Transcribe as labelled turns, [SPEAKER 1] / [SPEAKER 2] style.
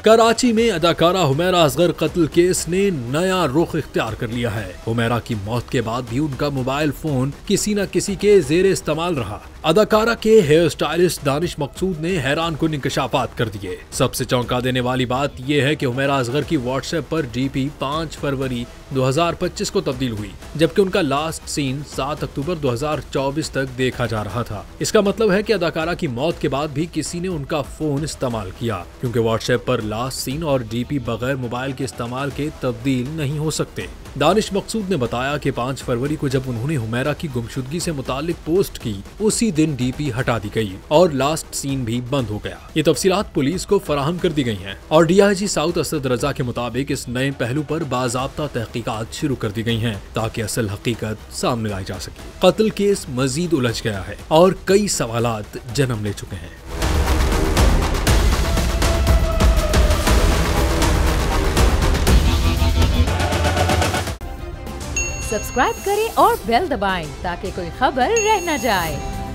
[SPEAKER 1] कराची में अदाकारा हुमैरा असगर कत्ल केस ने नया रुख इख्तियार कर लिया है। हुमैरा की मौत के बाद भी उनका मोबाइल फोन किसी न किसी के जेरे इस्तेमाल रहा। अदाकारा के हेयर स्टाइलिस्ट दानिश मकसूद ने हैरान कुन इंकशाफात कर दिए। सबसे चौंका देने वाली बात यह है कि हुमैरा असगर की व्हाट्सएप पर डीपी 5 फरवरी 2025 को तब्दील हुई, जबकि उनका लास्ट सीन 7 अक्टूबर 2024 तक देखा जा रहा था। इसका मतलब है कि अदाकारा की मौत के बाद भी किसी ने उनका फोन इस्तेमाल किया, क्योंकि व्हाट्सएप पर लास्ट सीन और डीपी बगैर मोबाइल के इस्तेमाल के तब्दील नहीं हो सकते। दानिश मकसूद ने बताया कि 5 फरवरी को जब उन्होंने हुमैरा की गुमशुदगी से मुतालिक पोस्ट की, उसी दिन डीपी हटा दी गई और लास्ट सीन भी बंद हो गया। ये तफसीलात पुलिस को फराहम कर दी गई हैं और डीआईजी साउथ असद रजा के मुताबिक इस नए पहलू पर बाज़ाब्ता तहकीकात शुरू कर दी गई हैं ताकि असल हकीकत सामने लाई जा सके। कत्ल केस मजीद उलझ गया है और कई सवालात जन्म ले चुके हैं।
[SPEAKER 2] सब्सक्राइब करें और बेल दबाएं ताकि कोई खबर रह न जाए।